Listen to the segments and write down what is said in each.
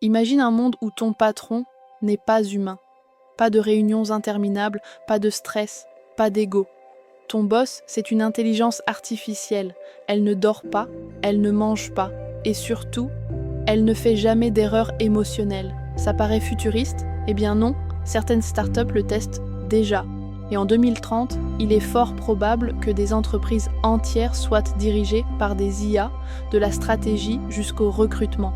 Imagine un monde où ton patron n'est pas humain. Pas de réunions interminables, pas de stress, pas d'ego. Ton boss, c'est une intelligence artificielle. Elle ne dort pas, elle ne mange pas. Et surtout, elle ne fait jamais d'erreurs émotionnelles. Ça paraît futuriste? Eh bien non, certaines startups le testent déjà. Et en 2030, il est fort probable que des entreprises entières soient dirigées par des IA, de la stratégie jusqu'au recrutement.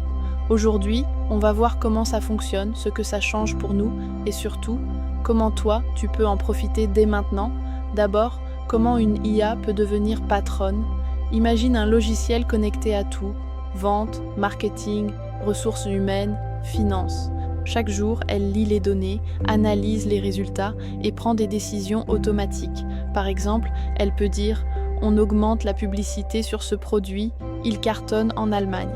Aujourd'hui, on va voir comment ça fonctionne, ce que ça change pour nous et surtout, comment toi, tu peux en profiter dès maintenant. D'abord, comment une IA peut devenir patronne. Imagine un logiciel connecté à tout, vente, marketing, ressources humaines, finances. Chaque jour, elle lit les données, analyse les résultats et prend des décisions automatiques. Par exemple, elle peut dire « On augmente la publicité sur ce produit, il cartonne en Allemagne ».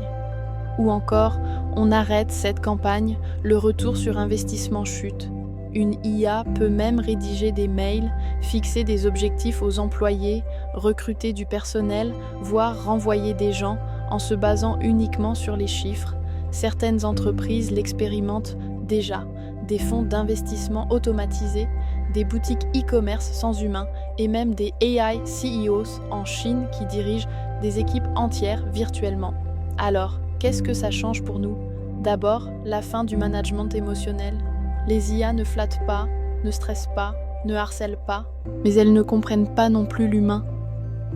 Ou encore « On arrête cette campagne, le retour sur investissement chute ». Une IA peut même rédiger des mails, fixer des objectifs aux employés, recruter du personnel, voire renvoyer des gens en se basant uniquement sur les chiffres. Certaines entreprises l'expérimentent déjà. Des fonds d'investissement automatisés, des boutiques e-commerce sans humains et même des AI CEOs en Chine qui dirigent des équipes entières virtuellement. Alors, qu'est-ce que ça change pour nous? D'abord, la fin du management émotionnel. Les IA ne flattent pas, ne stressent pas, ne harcèlent pas, mais elles ne comprennent pas non plus l'humain.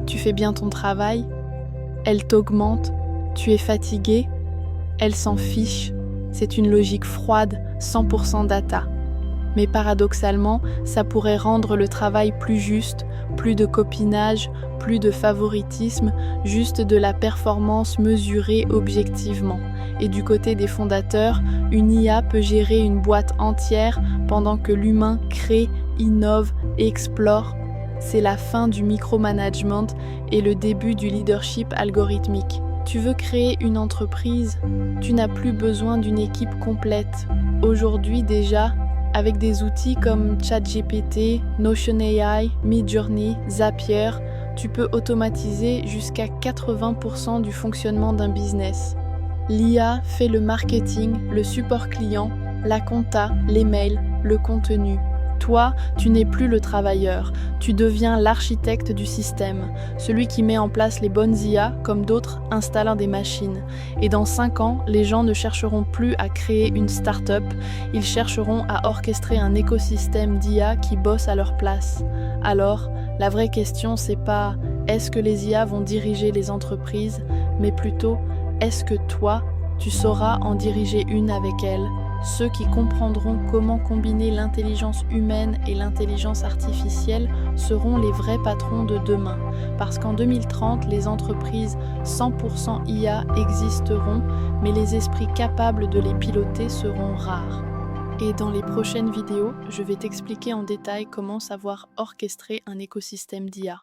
Tu fais bien ton travail, elles t'augmentent, tu es fatigué, elles s'en fichent. C'est une logique froide, 100% data. Mais paradoxalement, ça pourrait rendre le travail plus juste, plus de copinage, plus de favoritisme, juste de la performance mesurée objectivement. Et du côté des fondateurs, une IA peut gérer une boîte entière pendant que l'humain crée, innove et explore. C'est la fin du micromanagement et le début du leadership algorithmique. Tu veux créer une entreprise, tu n'as plus besoin d'une équipe complète. Aujourd'hui déjà, avec des outils comme ChatGPT, Notion AI, Midjourney, Zapier, tu peux automatiser jusqu'à 80% du fonctionnement d'un business. L'IA fait le marketing, le support client, la compta, les mails, le contenu. Toi, tu n'es plus le travailleur, tu deviens l'architecte du système, celui qui met en place les bonnes IA comme d'autres installant des machines. Et dans 5 ans, les gens ne chercheront plus à créer une start-up, ils chercheront à orchestrer un écosystème d'IA qui bosse à leur place. Alors, la vraie question, c'est pas est-ce que les IA vont diriger les entreprises, mais plutôt est-ce que toi, tu sauras en diriger une avec elles? Ceux qui comprendront comment combiner l'intelligence humaine et l'intelligence artificielle seront les vrais patrons de demain. Parce qu'en 2030, les entreprises 100% IA existeront, mais les esprits capables de les piloter seront rares. Et dans les prochaines vidéos, je vais t'expliquer en détail comment savoir orchestrer un écosystème d'IA.